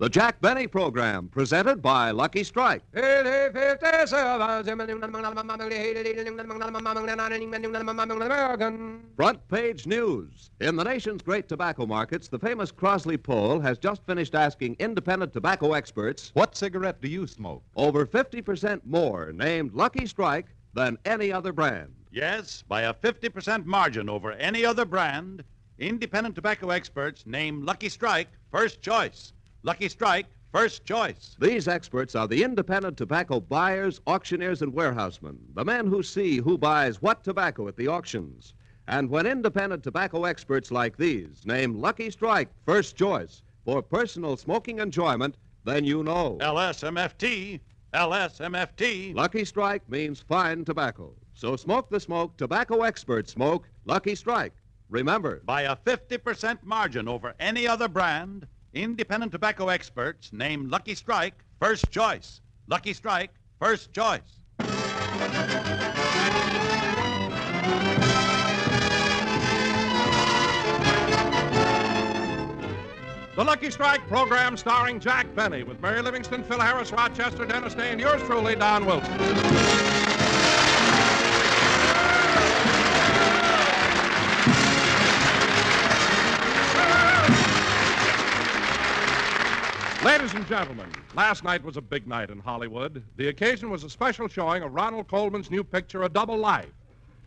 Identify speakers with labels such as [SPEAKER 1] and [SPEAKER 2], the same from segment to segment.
[SPEAKER 1] The Jack Benny Program, presented by Lucky Strike. Front page news. In the nation's great tobacco markets, the famous Crosley poll has just finished asking independent tobacco experts,
[SPEAKER 2] what cigarette do you smoke?
[SPEAKER 1] over 50% more named Lucky Strike than any other brand.
[SPEAKER 3] Yes, by a 50% margin over any other brand, independent tobacco experts name Lucky Strike first choice. Lucky Strike, first choice.
[SPEAKER 1] These experts are the independent tobacco buyers, auctioneers, and warehousemen, the men who see who buys what tobacco at the auctions. And when independent tobacco experts like these name Lucky Strike first choice for personal smoking enjoyment, then you know.
[SPEAKER 3] LSMFT, LSMFT.
[SPEAKER 1] Lucky Strike means fine tobacco. So smoke the smoke tobacco experts smoke Lucky Strike. Remember,
[SPEAKER 3] By a 50% margin over any other brand, independent tobacco experts name Lucky Strike first choice. Lucky Strike, first choice.
[SPEAKER 4] The Lucky Strike program starring Jack Benny with Mary Livingston, Phil Harris, Rochester, Dennis Day, and yours truly, Don Wilson. Ladies and gentlemen, last night was a big night in Hollywood. The occasion was a special showing of Ronald Colman's new picture, A Double Life.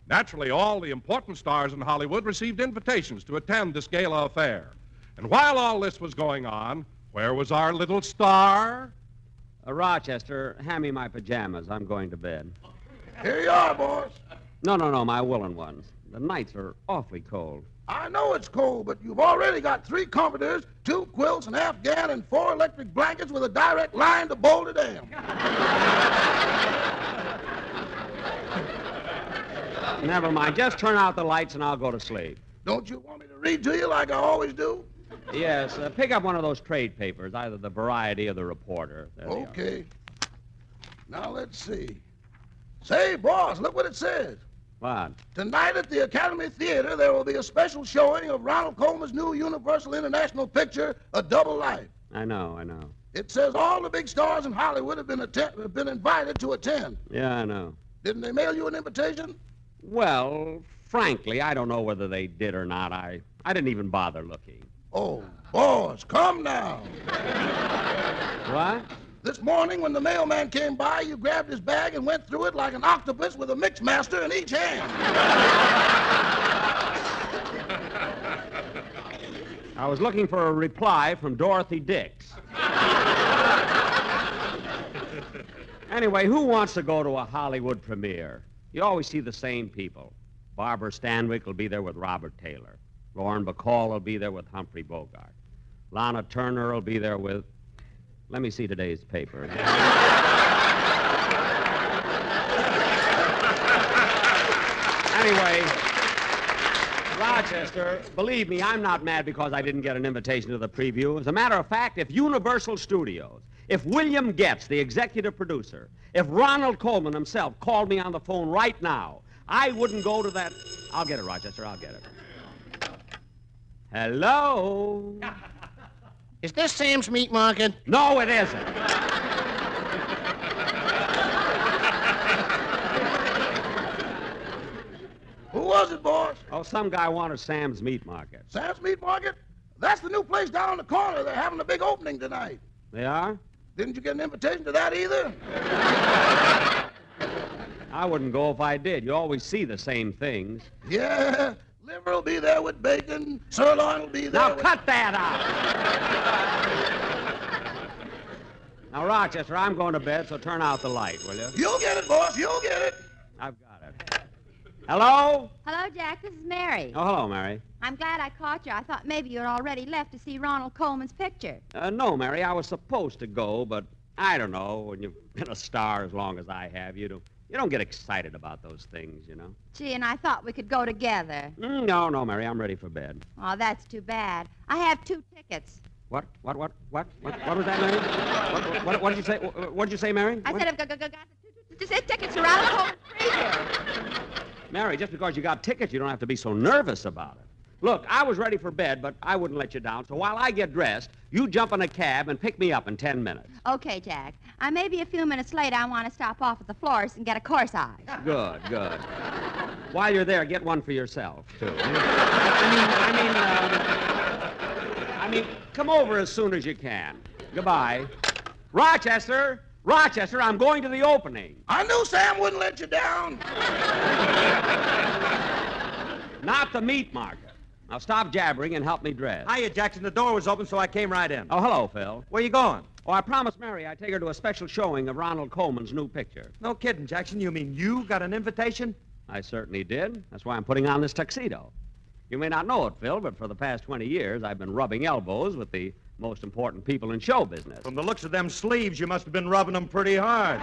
[SPEAKER 4] Naturally, all the important stars in Hollywood received invitations to attend this gala affair. And while all this was going on, where was our little star?
[SPEAKER 5] Rochester, hand me my pajamas. I'm going to bed.
[SPEAKER 6] Here you are, boys.
[SPEAKER 5] No, my woolen ones. The nights are awfully cold.
[SPEAKER 6] I know it's cold, but you've already got 3 comforters, 2 quilts, an Afghan, and 4 electric blankets with a direct line to Boulder Dam.
[SPEAKER 5] Never mind. Just turn out the lights and I'll go to sleep.
[SPEAKER 6] Don't you want me to read to you like I always do?
[SPEAKER 5] Yes, pick up one of those trade papers, either the Variety or the Reporter. There they are.
[SPEAKER 6] Okay. Now, let's see. Say, boss, look what it says.
[SPEAKER 5] What?
[SPEAKER 6] Tonight at the Academy Theater, there will be a special showing of Ronald Colman's new Universal International picture, A Double Life.
[SPEAKER 5] I know.
[SPEAKER 6] It says all the big stars in Hollywood have been invited to attend.
[SPEAKER 5] Yeah, I know.
[SPEAKER 6] Didn't they mail you an invitation?
[SPEAKER 5] Well, frankly, I don't know whether they did or not. I didn't even bother looking.
[SPEAKER 6] Oh, boss, come now.
[SPEAKER 5] What?
[SPEAKER 6] This morning when the mailman came by, you grabbed his bag and went through it like an octopus with a mixmaster in each hand.
[SPEAKER 5] I was looking for a reply from Dorothy Dix. Anyway, who wants to go to a Hollywood premiere? You always see the same people. Barbara Stanwyck will be there with Robert Taylor. Lauren Bacall will be there with Humphrey Bogart. Lana Turner will be there with... Let me see today's paper. Anyway, Rochester, believe me, I'm not mad because I didn't get an invitation to the preview. As a matter of fact, if Universal Studios, if William Getz, the executive producer, if Ronald Colman himself called me on the phone right now, I wouldn't go to that... I'll get it, Rochester, I'll get it. Hello?
[SPEAKER 7] Is this Sam's Meat Market?
[SPEAKER 5] No, it isn't.
[SPEAKER 6] Who was it, boss?
[SPEAKER 5] Oh, some guy wanted Sam's Meat Market.
[SPEAKER 6] Sam's Meat Market? That's the new place down on the corner. They're having a big opening tonight.
[SPEAKER 5] They are?
[SPEAKER 6] Didn't you get an invitation to that either?
[SPEAKER 5] I wouldn't go if I did. You always see the same things.
[SPEAKER 6] Yeah, liver will be there with bacon. Sirloin will be there
[SPEAKER 5] Now
[SPEAKER 6] with...
[SPEAKER 5] cut that out. Now, Rochester, I'm going to bed, so turn out the light, will you?
[SPEAKER 6] You'll get it, boss. You'll get it.
[SPEAKER 5] I've got it. Hello?
[SPEAKER 8] Hello, Jack. This is Mary.
[SPEAKER 5] Oh, hello, Mary.
[SPEAKER 8] I'm glad I caught you. I thought maybe you had already left to see Ronald Colman's picture.
[SPEAKER 5] No, Mary, I was supposed to go, but I don't know. When you've been a star as long as I have, you don't get excited about those things, you know.
[SPEAKER 8] Gee, and I thought we could go together.
[SPEAKER 5] No, Mary, I'm ready for bed.
[SPEAKER 8] Oh, that's too bad. I have 2 tickets.
[SPEAKER 5] What was that, Mary? What did you say? What did you say, Mary?
[SPEAKER 8] I said I've got the 2 tickets to Ronald Colman's preview.
[SPEAKER 5] Mary, just because you got tickets, you don't have to be so nervous about it. Look, I was ready for bed, but I wouldn't let you down. So while I get dressed, you jump in a cab and pick me up in 10 minutes.
[SPEAKER 8] Okay, Jack. I may be a few minutes late. I want to stop off at the florist and get a corsage.
[SPEAKER 5] Good, good. While you're there, get one for yourself, too. I mean, come over as soon as you can. Goodbye. Rochester! Rochester, I'm going to the opening.
[SPEAKER 6] I knew Sam wouldn't let you down.
[SPEAKER 5] Not the meat market. Now stop jabbering and help me dress.
[SPEAKER 2] Hiya, Jackson. The door was open, so I came right in.
[SPEAKER 5] Oh, hello, Phil.
[SPEAKER 2] Where you going?
[SPEAKER 5] Oh, I promised Mary I'd take her to a special showing of Ronald Colman's new picture.
[SPEAKER 2] No kidding, Jackson. You mean you got an invitation?
[SPEAKER 5] I certainly did. That's why I'm putting on this tuxedo. You may not know it, Phil, but for the past 20 years, I've been rubbing elbows with the most important people in show business.
[SPEAKER 2] From the looks of them sleeves, you must have been rubbing them pretty hard.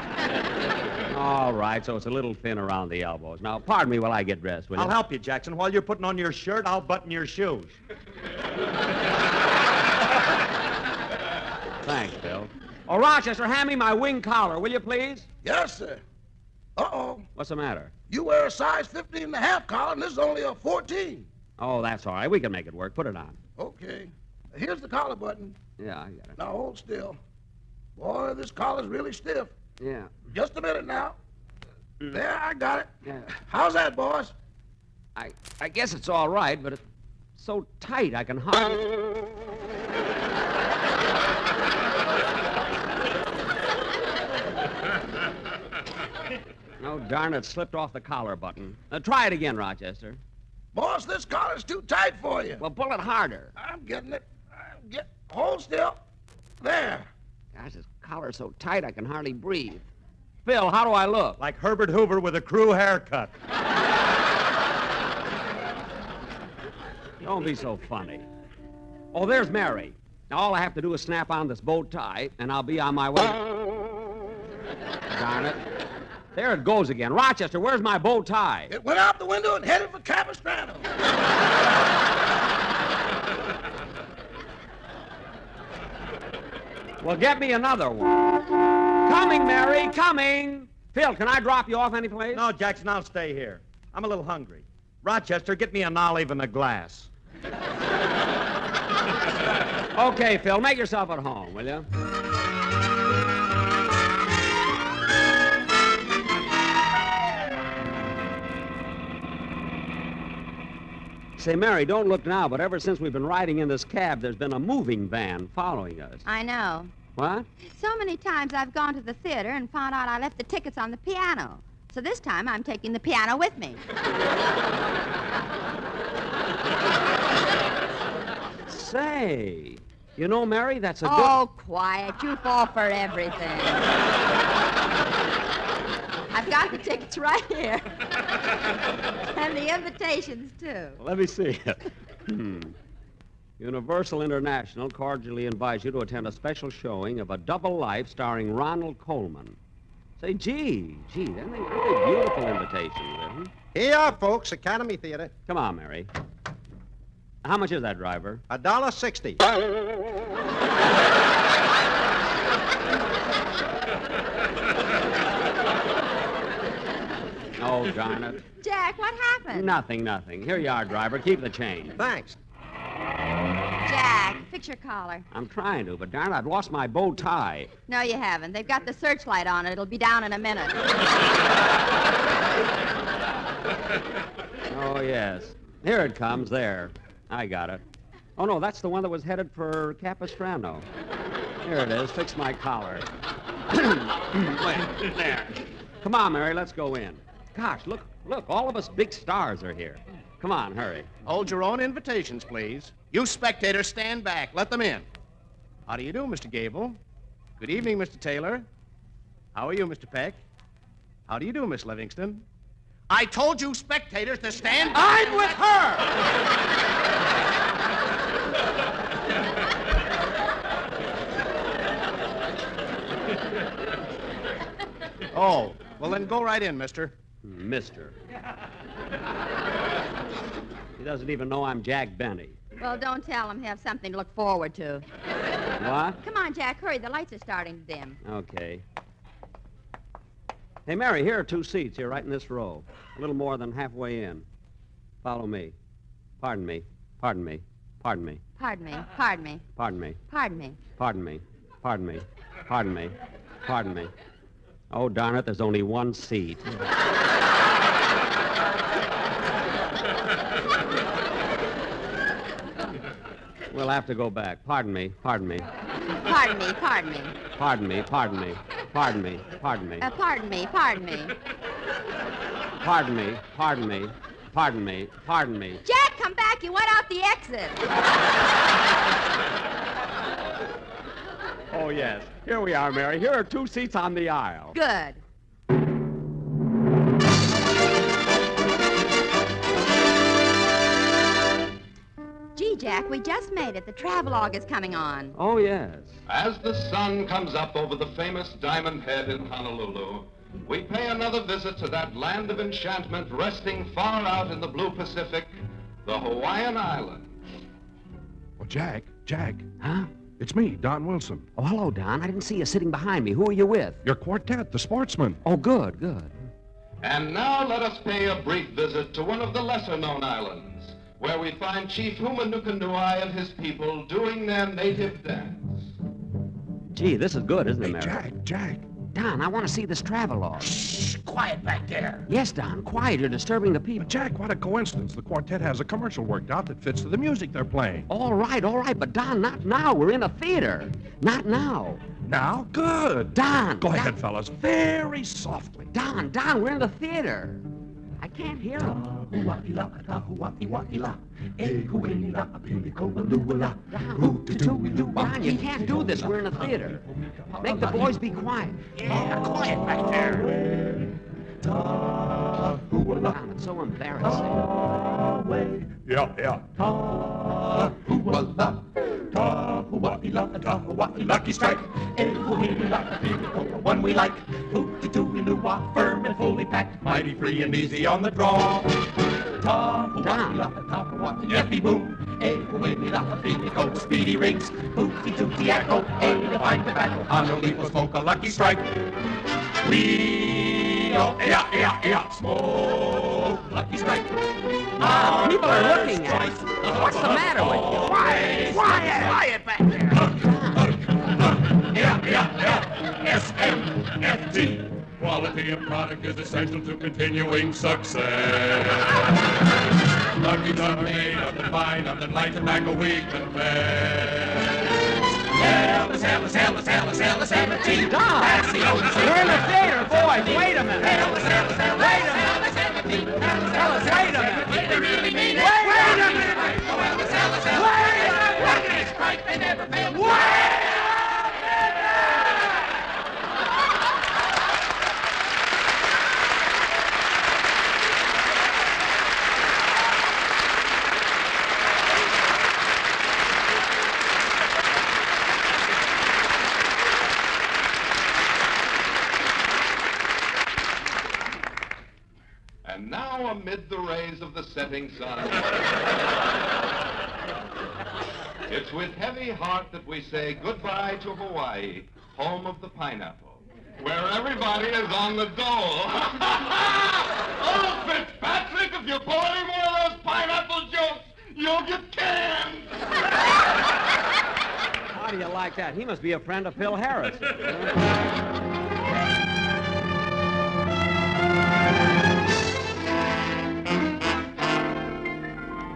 [SPEAKER 5] All right, so it's a little thin around the elbows. Now, pardon me while I get dressed, will you?
[SPEAKER 2] I'll help you, Jackson. While you're putting on your shirt, I'll button your shoes.
[SPEAKER 5] Thanks, Phil. Oh, Rochester, hand me my wing collar, will you, please?
[SPEAKER 6] Yes, sir. Uh-oh.
[SPEAKER 5] What's the matter?
[SPEAKER 6] You wear a size 15 and a half collar, and this is only a 14.
[SPEAKER 5] Oh, that's all right. We can make it work. Put it on.
[SPEAKER 6] Okay. Here's the collar button.
[SPEAKER 5] Yeah, I got it.
[SPEAKER 6] Now, hold still. Boy, this collar's really stiff.
[SPEAKER 5] Yeah.
[SPEAKER 6] Just a minute now. There, I got it.
[SPEAKER 5] Yeah.
[SPEAKER 6] How's that, boss?
[SPEAKER 5] I guess it's all right, but it's so tight I can hardly... Oh, darn it, slipped off the collar button. Try it again, Rochester.
[SPEAKER 6] Boss, this collar's too tight for you.
[SPEAKER 5] Well, pull it harder.
[SPEAKER 6] I'm getting it. Hold still. There.
[SPEAKER 5] Gosh, this collar's so tight I can hardly breathe. Phil, how do I look?
[SPEAKER 2] Like Herbert Hoover with a crew haircut.
[SPEAKER 5] Don't be so funny. Oh, there's Mary. Now, all I have to do is snap on this bow tie, and I'll be on my way. Darn it. There it goes again. Rochester, where's my bow tie?
[SPEAKER 6] It went out the window and headed for Capistrano.
[SPEAKER 5] Well, get me another one. Coming, Mary, coming. Phil, can I drop you off any place?
[SPEAKER 2] No, Jackson, I'll stay here. I'm a little hungry. Rochester, get me an olive and a glass.
[SPEAKER 5] Okay, Phil, make yourself at home, will you? Say, Mary, don't look now, but ever since we've been riding in this cab, there's been a moving van following us.
[SPEAKER 8] I know.
[SPEAKER 5] What?
[SPEAKER 8] So many times I've gone to the theater and found out I left the tickets on the piano. So this time I'm taking the piano with me.
[SPEAKER 5] Say, you know, Mary, that's a good...
[SPEAKER 8] Oh, quiet. You fall for everything. I've got the tickets right here. And the invitations, too.
[SPEAKER 5] Well, let me see. Universal International cordially invites you to attend a special showing of A Double Life starring Ronald Colman. Say, gee, they're really beautiful invitations, isn't it?
[SPEAKER 7] Here you are, folks. Academy Theater.
[SPEAKER 5] Come on, Mary. How much is that, driver?
[SPEAKER 7] $1.60.
[SPEAKER 5] Oh, darn it.
[SPEAKER 8] Jack, what happened?
[SPEAKER 5] Nothing. Here you are, driver. Keep the change.
[SPEAKER 7] Thanks.
[SPEAKER 8] Jack, fix your collar.
[SPEAKER 5] I'm trying to, but darn it, I've lost my bow tie.
[SPEAKER 8] No, you haven't. They've got the searchlight on it. It'll be down in a minute.
[SPEAKER 5] Oh, yes. Here it comes. There. I got it. Oh, no, that's the one that was headed for Capistrano. Here it is. Fix my collar. Wait, there. Come on, Mary, let's go in. Gosh, look, all of us big stars are here. Come on, hurry.
[SPEAKER 7] Hold your own invitations, please. You spectators, stand back. Let them in. How do you do, Mr. Gable? Good evening, Mr. Taylor. How are you, Mr. Peck? How do you do, Miss Livingston? I told you spectators to stand back.
[SPEAKER 5] I'm with her!
[SPEAKER 7] Oh, well then go right in, mister.
[SPEAKER 5] Mister. He doesn't even know I'm Jack Benny.
[SPEAKER 8] Well, don't tell him. Have something to look forward to.
[SPEAKER 5] What?
[SPEAKER 8] Come on, Jack, hurry. The lights are starting to dim.
[SPEAKER 5] Okay. Hey, Mary, here are 2 seats here, right in this row. A little more than halfway in. Follow me. Pardon me. Pardon me. Pardon me.
[SPEAKER 8] Pardon me. Pardon me.
[SPEAKER 5] Pardon me.
[SPEAKER 8] Pardon me.
[SPEAKER 5] Pardon me. Pardon me. Pardon me. Pardon me. Oh, darn it, there's only one seat. We'll have to go back. Pardon me. Pardon me.
[SPEAKER 8] Pardon me. Pardon me.
[SPEAKER 5] Pardon me. Pardon me. Pardon me. Pardon me.
[SPEAKER 8] Pardon me. Pardon me.
[SPEAKER 5] Pardon me. Pardon me. Pardon me. Pardon me.
[SPEAKER 8] Jack, come back. You went out the exit.
[SPEAKER 5] Oh, yes. Here we are, Mary. Here are 2 seats on the aisle.
[SPEAKER 8] Good. Gee, Jack, we just made it. The travelogue is coming on.
[SPEAKER 5] Oh, yes.
[SPEAKER 1] As the sun comes up over the famous Diamond Head in Honolulu, we pay another visit to that land of enchantment resting far out in the blue Pacific, the Hawaiian Islands.
[SPEAKER 4] Well, Jack.
[SPEAKER 5] Huh?
[SPEAKER 4] It's me, Don Wilson.
[SPEAKER 5] Oh, hello, Don. I didn't see you sitting behind me. Who are you with?
[SPEAKER 4] Your quartet, the Sportsmen.
[SPEAKER 5] Oh, good, good.
[SPEAKER 1] And now let us pay a brief visit to one of the lesser-known islands, where we find Chief Humanukanuai and his people doing their native dance.
[SPEAKER 5] Gee, this is good, isn't it,
[SPEAKER 4] Hey,
[SPEAKER 5] Mary?
[SPEAKER 4] Jack.
[SPEAKER 5] Don, I want to see this travelogue.
[SPEAKER 6] Shh, quiet back there.
[SPEAKER 5] Yes, Don, quiet. You're disturbing the people.
[SPEAKER 4] But Jack, what a coincidence. The quartet has a commercial worked out that fits to the music they're playing.
[SPEAKER 5] All right, but Don, not now. We're in a theater. Not now.
[SPEAKER 4] Now? Good.
[SPEAKER 5] Don!
[SPEAKER 4] Go
[SPEAKER 5] Don,
[SPEAKER 4] ahead, fellas. Very softly.
[SPEAKER 5] Don, we're in the theater. I can't hear him. Don, you can't do this. We're in a theater. Make the boys be quiet.
[SPEAKER 6] Yeah, quiet back there.
[SPEAKER 5] Don, it's so embarrassing.
[SPEAKER 4] Yeah.
[SPEAKER 9] Lucky Strike. One we like. Firm and fully packed. Mighty free and easy on the draw.
[SPEAKER 5] Don.
[SPEAKER 9] Yappy boom. Speedy rings. Hooty tooty echo. To find the battle. Honolulu smoke a Lucky Strike. We smoke Lucky Strike.
[SPEAKER 5] People are looking at us. What's the matter with you?
[SPEAKER 6] Quiet back there.
[SPEAKER 9] SMFT. Quality of product is essential to continuing success. Lucky's are made of the fine of the light tobacco we confess. Hell, MFT.
[SPEAKER 5] Don!
[SPEAKER 9] That's the old
[SPEAKER 5] We're in the theater, boys. Wait a minute. Wait a minute.
[SPEAKER 9] They really mean it.
[SPEAKER 5] Wait a minute.
[SPEAKER 9] Lucky Strike, they never fail.
[SPEAKER 1] And now, amid the rays of the setting sun, it's with heavy heart that we say goodbye to Hawaii, home of the pineapple, where everybody is on the dole. Oh, Fitzpatrick, if you pull any more of those pineapple jokes, you'll get canned.
[SPEAKER 5] How do you like that? He must be a friend of Phil Harris.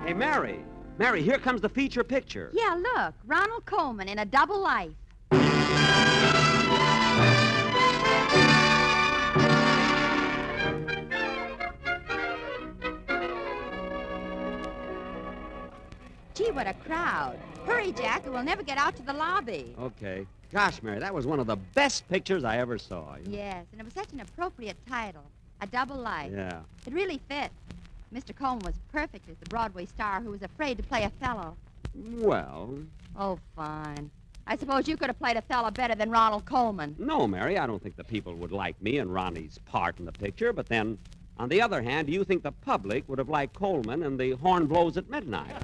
[SPEAKER 5] Hey, Mary. Mary, here comes the feature picture.
[SPEAKER 8] Yeah, look. Ronald Colman in A Double Life. Gee, what a crowd. Hurry, Jack, or we'll never get out to the lobby.
[SPEAKER 5] Okay. Gosh, Mary, that was one of the best pictures I ever saw.
[SPEAKER 8] Yes, and it was such an appropriate title. A Double Life.
[SPEAKER 5] Yeah.
[SPEAKER 8] It really fit. Mr. Colman was perfect as the Broadway star who was afraid to play Othello.
[SPEAKER 5] Well,
[SPEAKER 8] Oh, fine. I suppose you could have played Othello better than Ronald Colman.
[SPEAKER 5] no, Mary, I don't think the people would like me and Ronnie's part in the picture, but then, on the other hand, do you think the public would have liked Coleman and The Horn Blows at Midnight?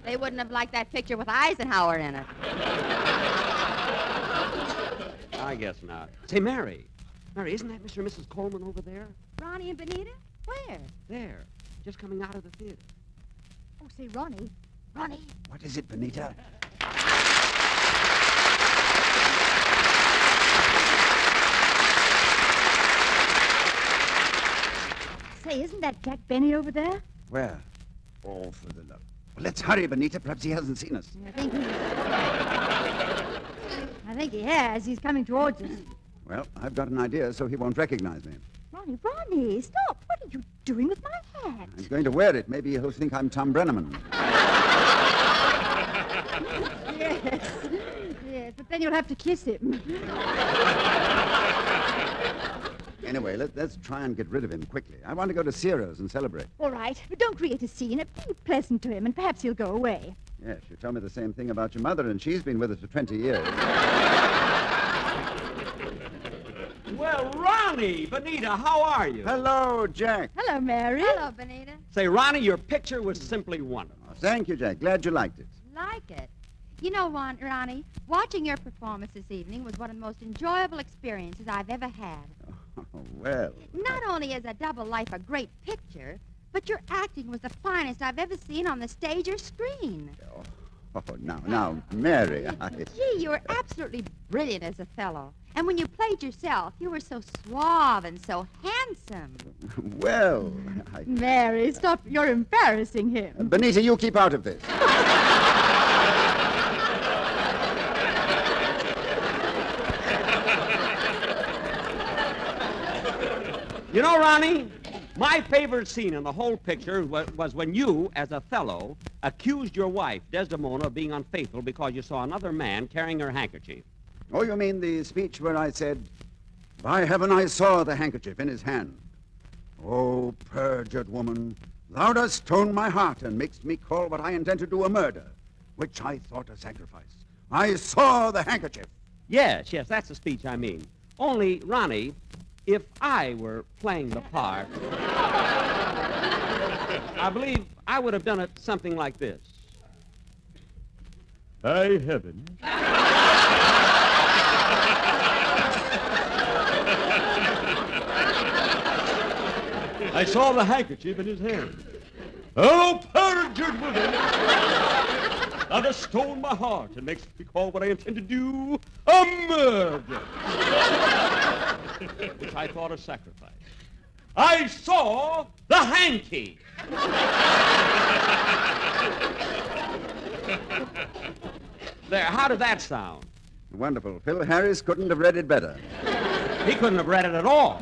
[SPEAKER 8] They wouldn't have liked that picture with Eisenhower in it.
[SPEAKER 5] I guess not. Say, Mary, isn't that Mr. and Mrs. Coleman over there?
[SPEAKER 8] Ronnie and Benita? Where?
[SPEAKER 5] There, just coming out of the theater.
[SPEAKER 10] Oh, say, Ronnie. Ronnie.
[SPEAKER 11] What is it, Benita?
[SPEAKER 10] Say, isn't that Jack Benny over there?
[SPEAKER 11] Where? Oh, for the love. Well, let's hurry, Benita. Perhaps he hasn't seen us.
[SPEAKER 10] I think he has. He's coming towards us.
[SPEAKER 11] Well, I've got an idea so he won't recognize me.
[SPEAKER 10] Ronnie, stop. What are you doing with my hat?
[SPEAKER 11] I'm going to wear it. Maybe he'll think I'm Tom Brenneman.
[SPEAKER 10] Yes, but then you'll have to kiss him.
[SPEAKER 11] Anyway, let's try and get rid of him quickly. I want to go to Ciro's and celebrate.
[SPEAKER 10] All right, but don't create a scene. Be pleasant to him, and perhaps he'll go away.
[SPEAKER 11] Yes, you told me the same thing about your mother, and she's been with us for 20 years.
[SPEAKER 5] Well, Ronnie, Benita, how are you?
[SPEAKER 11] Hello, Jack.
[SPEAKER 10] Hello, Mary.
[SPEAKER 8] Hello, Benita.
[SPEAKER 5] Say, Ronnie, your picture was simply wonderful.
[SPEAKER 11] Oh, thank you, Jack. Glad you liked it.
[SPEAKER 8] Like it. You know, Ronnie, watching your performance this evening was one of the most enjoyable experiences I've ever had.
[SPEAKER 11] Oh, well.
[SPEAKER 8] Not only is A Double Life a great picture, but your acting was the finest I've ever seen on the stage or screen.
[SPEAKER 11] Oh, now, Mary,
[SPEAKER 8] Gee, you were absolutely brilliant as a fellow. And when you played yourself, you were so suave and so handsome.
[SPEAKER 11] Well,
[SPEAKER 10] Mary, stop. You're embarrassing him.
[SPEAKER 11] Benita, you keep out of this.
[SPEAKER 5] You know, Ronnie, my favorite scene in the whole picture was when you, as Othello, accused your wife, Desdemona, of being unfaithful because you saw another man carrying her handkerchief.
[SPEAKER 11] Oh, you mean the speech where I said, "By heaven, I saw the handkerchief in his hand. Oh, perjured woman, thou dost stone my heart and makest me call what I intend to do a murder, which I thought a sacrifice. I saw the handkerchief."
[SPEAKER 5] Yes, that's the speech I mean. Only, Ronnie, if I were playing the part, I believe I would have done it something like this. By heaven. I saw the handkerchief in his hand. Oh, perjured woman! Thou dost stone my heart and makes me call what I intend to do a murder. Which I thought a sacrifice. I saw the hanky. There, how did that sound?
[SPEAKER 11] Wonderful. Phil Harris couldn't have read it better.
[SPEAKER 5] He couldn't have read it at all.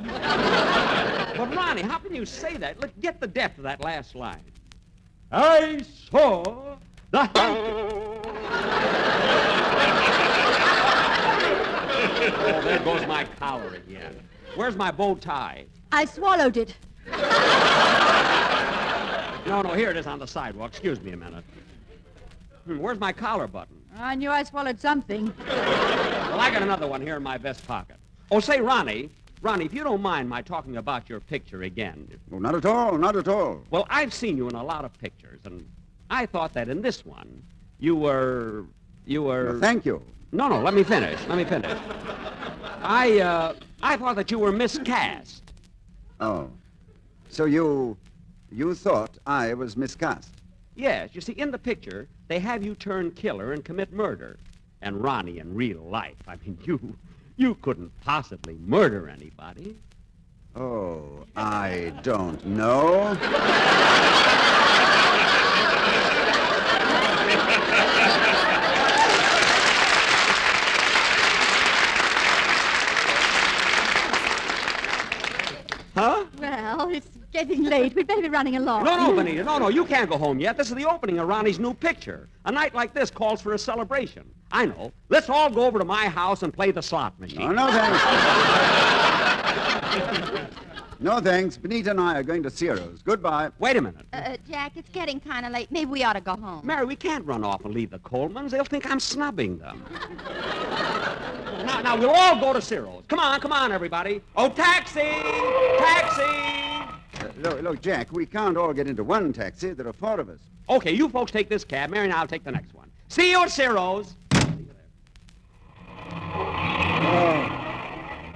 [SPEAKER 5] But, Ronnie, how can you say that? Look, get the depth of that last line. I saw the hanky. Oh, there goes my collar again. Where's my bow tie?
[SPEAKER 10] I swallowed it.
[SPEAKER 5] No, here it is on the sidewalk. Excuse me a minute. Where's my collar button?
[SPEAKER 10] I knew I swallowed something.
[SPEAKER 5] Well, I got another one here in my vest pocket. Oh, say, Ronnie, if you don't mind my talking about your picture again.
[SPEAKER 11] Oh, not at all, not at all.
[SPEAKER 5] Well, I've seen you in a lot of pictures, and I thought that in this one, you were...
[SPEAKER 11] Well, thank you.
[SPEAKER 5] No, let me finish. I thought that you were miscast.
[SPEAKER 11] Oh. So you thought I was miscast?
[SPEAKER 5] Yes, you see, in the picture, they have you turn killer and commit murder. And Ronnie, in real life, I mean, you couldn't possibly murder anybody.
[SPEAKER 11] Oh, I don't know.
[SPEAKER 5] Huh?
[SPEAKER 10] Well, it's getting late. We'd better be running along.
[SPEAKER 5] No, Benita, no, you can't go home yet. This is the opening of Ronnie's new picture. A night like this calls for a celebration. I know. Let's all go over to my house and play the slot machine.
[SPEAKER 11] Oh, no, thanks. No, thanks. Benita and I are going to Ciro's. Goodbye.
[SPEAKER 5] Wait a minute.
[SPEAKER 8] Jack, it's getting kind of late. Maybe we ought to go home.
[SPEAKER 5] Mary, we can't run off and leave the Colmans. They'll think I'm snubbing them. Now, we'll all go to Ciro's. Come on, everybody. Oh, taxi!
[SPEAKER 11] Look, Jack, we can't all get into one taxi. There are 4 of us.
[SPEAKER 5] Okay, you folks take this cab. Mary and I'll take the next one. See you at Ciro's.
[SPEAKER 11] Oh,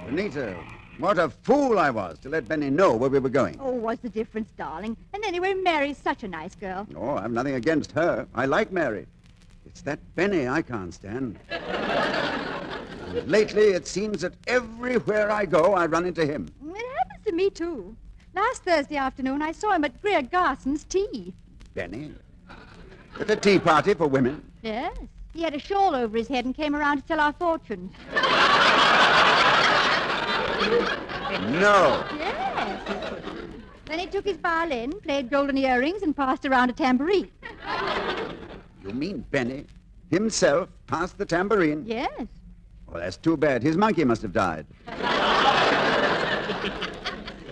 [SPEAKER 11] Benita, What a fool I was to let Benny know where we were going.
[SPEAKER 10] Oh, what's the difference, darling? And anyway, Mary's such a nice girl.
[SPEAKER 11] Oh, I've nothing against her. I like Mary. It's that Benny I can't stand. And lately, it seems that everywhere I go, I run into him.
[SPEAKER 10] It happens to me, too. Last Thursday afternoon, I saw him at Greer Garson's tea.
[SPEAKER 11] Benny? At a tea party for women?
[SPEAKER 10] Yes. He had a shawl over his head and came around to tell our fortunes.
[SPEAKER 11] No.
[SPEAKER 10] Yes. Then he took his violin, played golden earrings, and passed around a tambourine.
[SPEAKER 11] You mean Benny himself passed the tambourine?
[SPEAKER 10] Yes.
[SPEAKER 11] Well, that's too bad. His monkey must have died.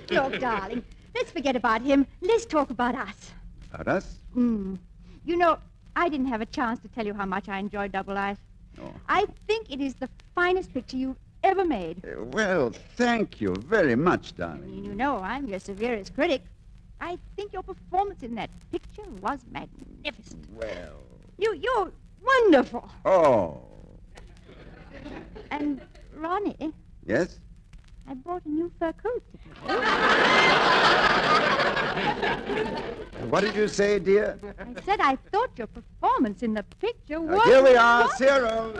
[SPEAKER 10] Look, darling, let's forget about him. Let's talk about us.
[SPEAKER 11] About us?
[SPEAKER 10] You know, I didn't have a chance to tell you how much I enjoyed Double Life.
[SPEAKER 11] Oh.
[SPEAKER 10] I think it is the finest picture you've ever made.
[SPEAKER 11] Well, thank you very much, darling.
[SPEAKER 10] You know, I'm your severest critic. I think your performance in that picture was magnificent.
[SPEAKER 11] Well.
[SPEAKER 10] You're wonderful.
[SPEAKER 11] Oh.
[SPEAKER 10] And, Ronnie,
[SPEAKER 11] Yes?
[SPEAKER 10] I bought a new fur coat today.
[SPEAKER 11] What did you say, dear?
[SPEAKER 10] I said I thought your performance in the picture was...
[SPEAKER 11] Here we are,
[SPEAKER 10] wonderful.
[SPEAKER 11] Cyril.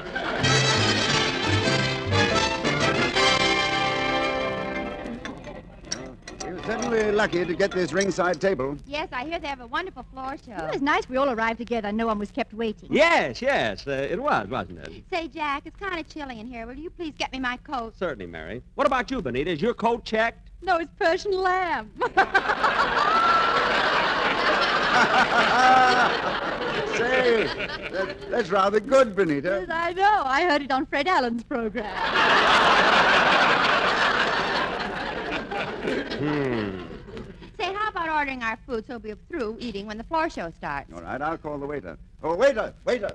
[SPEAKER 11] You're certainly lucky to get this ringside table.
[SPEAKER 8] Yes, I hear they have a wonderful floor show.
[SPEAKER 10] It was nice we all arrived together and no one was kept waiting.
[SPEAKER 5] Yes, it was, wasn't it?
[SPEAKER 8] Say, Jack, it's kind of chilly in here. Will you please get me my coat?
[SPEAKER 5] Certainly, Mary. What about you, Benita? Is your coat checked?
[SPEAKER 10] No, it's Persian lamb.
[SPEAKER 11] Say, that's rather good, Benita.
[SPEAKER 10] Yes, I know. I heard it on Fred Allen's program.
[SPEAKER 8] Say, how about ordering our food so we'll be through eating when the floor show starts?
[SPEAKER 11] All right, I'll call the waiter. Oh, waiter!
[SPEAKER 10] Waiter,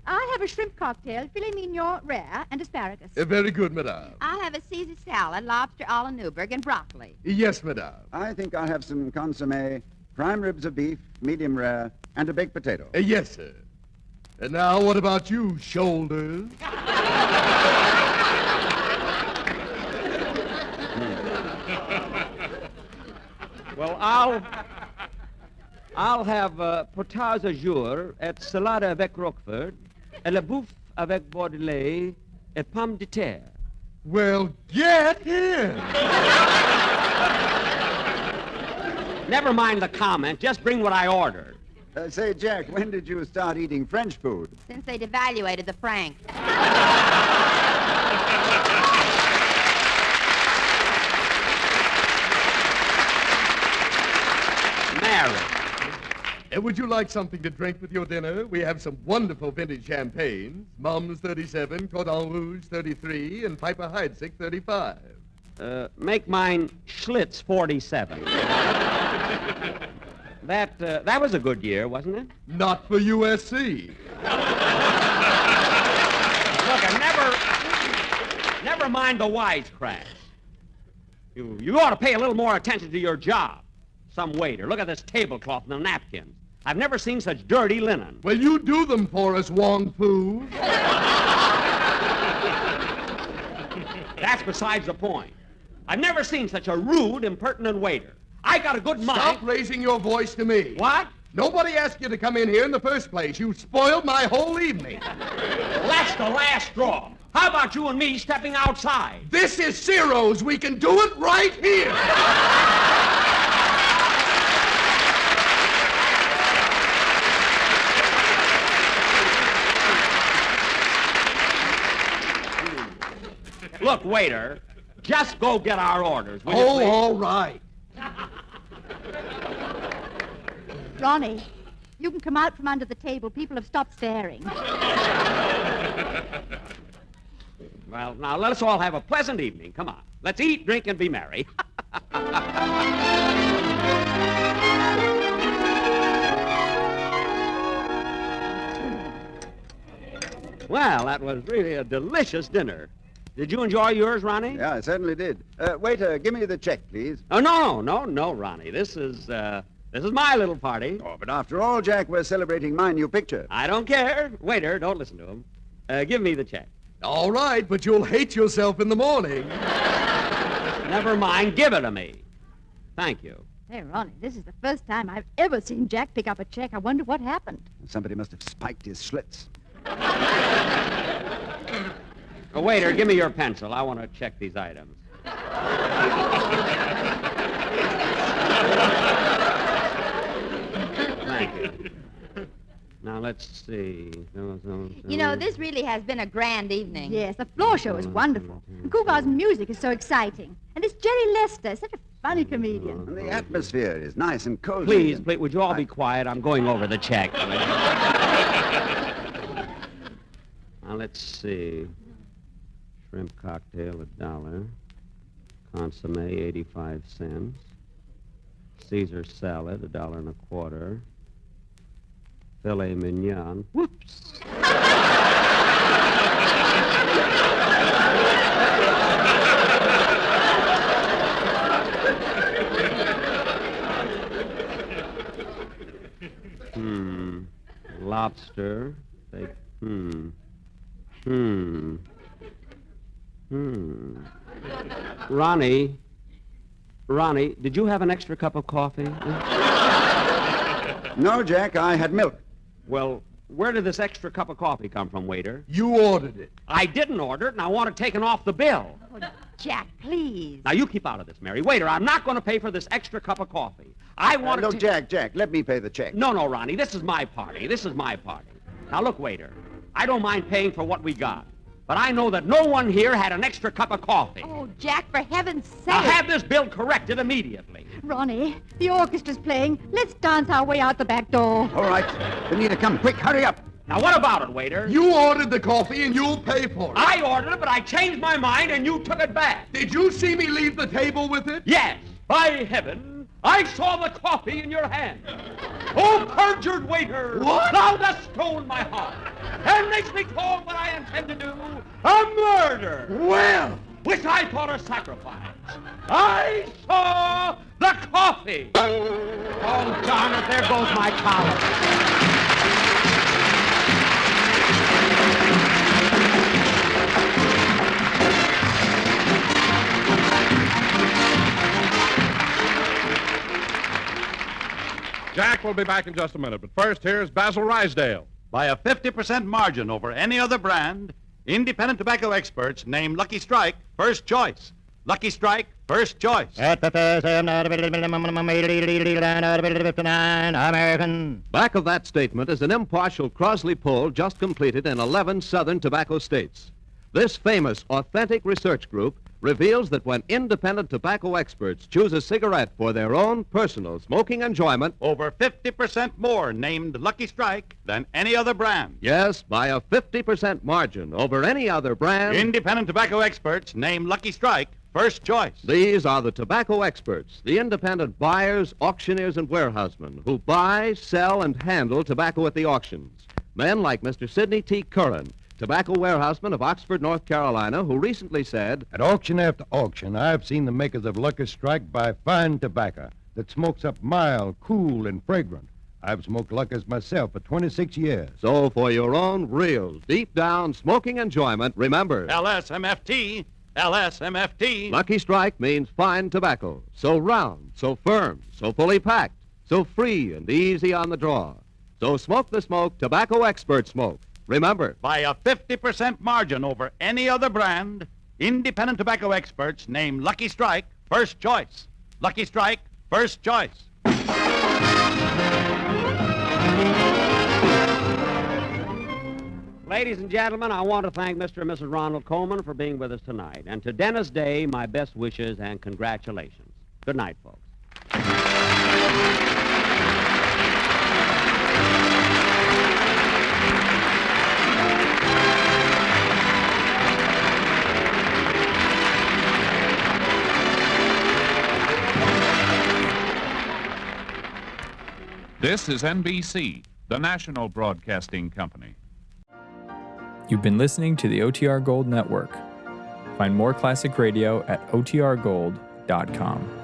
[SPEAKER 10] I'll have a shrimp cocktail, filet mignon rare, and asparagus.
[SPEAKER 9] Very good, madame.
[SPEAKER 8] I'll have a Caesar salad, lobster a la Newburg, and broccoli.
[SPEAKER 9] Yes, madame.
[SPEAKER 11] I think I'll have some consomme, prime ribs of beef, medium rare, and a baked potato.
[SPEAKER 9] Yes, sir. And now, what about you, shoulders?
[SPEAKER 5] Well, I'll have potage à jour et salade avec roquefort, et la bouffe avec bordelais et pomme de terre.
[SPEAKER 9] Well, get him.
[SPEAKER 5] Never mind the comment. Just bring what I ordered.
[SPEAKER 11] Say, Jack, when did you start eating French food?
[SPEAKER 8] Since they devaluated the franc.
[SPEAKER 5] Mary.
[SPEAKER 9] Would you like something to drink with your dinner? We have some wonderful vintage champagnes. Mum's 37, Cordon Rouge 33, and Piper Heidsieck 35.
[SPEAKER 5] Make mine Schlitz 47. That was a good year, wasn't it?
[SPEAKER 9] Not for USC.
[SPEAKER 5] Look, and never mind the wisecracks. You ought to pay a little more attention to your job. Some waiter. Look at this tablecloth and the napkins. I've never seen such dirty linen.
[SPEAKER 9] Well, you do them for us, Wong Fu.
[SPEAKER 5] That's besides the point. I've never seen such a rude, impertinent waiter. I got a good mind.
[SPEAKER 9] Stop raising your voice to me.
[SPEAKER 5] What?
[SPEAKER 9] Nobody asked you to come in here in the first place. You spoiled my whole evening.
[SPEAKER 5] Well, that's the last straw. How about you and me stepping outside?
[SPEAKER 9] This is Ciro's. We can do it right here.
[SPEAKER 5] Look, waiter, just go get our orders, will you,
[SPEAKER 9] Oh,
[SPEAKER 5] please?
[SPEAKER 9] all right.
[SPEAKER 10] Ronnie, you can come out from under the table. People have stopped staring.
[SPEAKER 5] Well, now let us all have a pleasant evening. Come on. Let's eat, drink, and be merry. Well, that was really a delicious dinner. Did you enjoy yours, Ronnie?
[SPEAKER 11] Yeah, I certainly did. Waiter, give me the check, please.
[SPEAKER 5] Oh, no, Ronnie. This is my little party.
[SPEAKER 11] Oh, but after all, Jack, we're celebrating my new picture.
[SPEAKER 5] I don't care. Waiter, don't listen to him. Give me the check.
[SPEAKER 12] All right, but you'll hate yourself in the morning.
[SPEAKER 5] Never mind. Give it to me. Thank you.
[SPEAKER 10] Hey, Ronnie, this is the first time I've ever seen Jack pick up a check. I wonder what happened.
[SPEAKER 11] Somebody must have spiked his slits.
[SPEAKER 5] Oh, waiter, give me your pencil. I want to check these items. Thank you. Now, let's see.
[SPEAKER 8] You know, this really has been a grand evening.
[SPEAKER 10] Yes, the floor show is wonderful. And Cougar's music is so exciting. And it's Jerry Lester, such a funny comedian.
[SPEAKER 11] And the atmosphere is nice and cozy.
[SPEAKER 5] Please, would you all be quiet? I'm going over the check. Now, let's see. Shrimp cocktail, $1. Consomme, 85 cents. Caesar salad, $1.25. Filet mignon. Whoops. Lobster. Ronnie, did you have an extra cup of coffee?
[SPEAKER 11] No, Jack, I had milk.
[SPEAKER 5] Well, where did this extra cup of coffee come from, waiter?
[SPEAKER 12] You ordered it.
[SPEAKER 5] I didn't order it, and I want it taken off the bill.
[SPEAKER 8] Oh, Jack, please.
[SPEAKER 5] Now, you keep out of this, Mary. Waiter, I'm not going to pay for this extra cup of coffee. I want
[SPEAKER 11] No,
[SPEAKER 5] to...
[SPEAKER 11] Jack, let me pay the check.
[SPEAKER 5] No, Ronnie, this is my party. Now, look, waiter, I don't mind paying for what we got, but I know that no one here had an extra cup of coffee.
[SPEAKER 8] Oh, Jack, for heaven's sake.
[SPEAKER 5] Now, have this bill corrected immediately.
[SPEAKER 10] Ronnie, the orchestra's playing. Let's dance our way out the back door.
[SPEAKER 11] All right. Benita, come quick. Hurry up.
[SPEAKER 5] Now, what about it, waiter?
[SPEAKER 12] You ordered the coffee and you'll pay for it.
[SPEAKER 5] I ordered it, but I changed my mind and you took it back.
[SPEAKER 12] Did you see me leave the table with it?
[SPEAKER 5] Yes. By heaven, I saw the coffee in your hand. Oh, perjured waiter!
[SPEAKER 12] What?
[SPEAKER 5] Thou dost stone my heart and makes me call what I intend to do a murder.
[SPEAKER 12] Well,
[SPEAKER 5] which I thought a sacrifice. I saw the coffee. Oh, darn it, there goes my collar.
[SPEAKER 4] Jack will be back in just a minute, but first, here's Basil Rysdale.
[SPEAKER 3] By a 50% margin over any other brand, independent tobacco experts name Lucky Strike first choice. Lucky Strike, first choice.
[SPEAKER 7] American.
[SPEAKER 1] Back of that statement is an impartial Crosley poll just completed in 11 southern tobacco states. This famous, authentic research group reveals that when independent tobacco experts choose a cigarette for their own personal smoking enjoyment,
[SPEAKER 3] over 50% more named Lucky Strike than any other brand.
[SPEAKER 1] Yes, by a 50% margin over any other brand,
[SPEAKER 3] Independent tobacco experts name Lucky Strike first choice.
[SPEAKER 1] These are the tobacco experts, the independent buyers, auctioneers, and warehousemen who buy, sell, and handle tobacco at the auctions. Men like Mr. Sidney T. Curran, tobacco warehouseman of Oxford, North Carolina, who recently said,
[SPEAKER 13] "At auction after auction, I've seen the makers of Lucky Strike buy fine tobacco that smokes up mild, cool, and fragrant. I've smoked Lucky's myself for 26 years.
[SPEAKER 1] So for your own real, deep-down smoking enjoyment, remember,
[SPEAKER 3] LSMFT, LSMFT.
[SPEAKER 1] Lucky Strike means fine tobacco, so round, so firm, so fully packed, so free and easy on the draw. So smoke the smoke tobacco expert smoke. Remember,
[SPEAKER 3] By a 50% margin over any other brand, independent tobacco experts name Lucky Strike first choice. Lucky Strike, first choice.
[SPEAKER 5] Ladies and gentlemen, I want to thank Mr. and Mrs. Ronald Colman for being with us tonight. And to Dennis Day, my best wishes and congratulations. Good night, folks.
[SPEAKER 14] This is NBC, the national broadcasting company.
[SPEAKER 15] You've been listening to the OTR Gold Network. Find more classic radio at otrgold.com.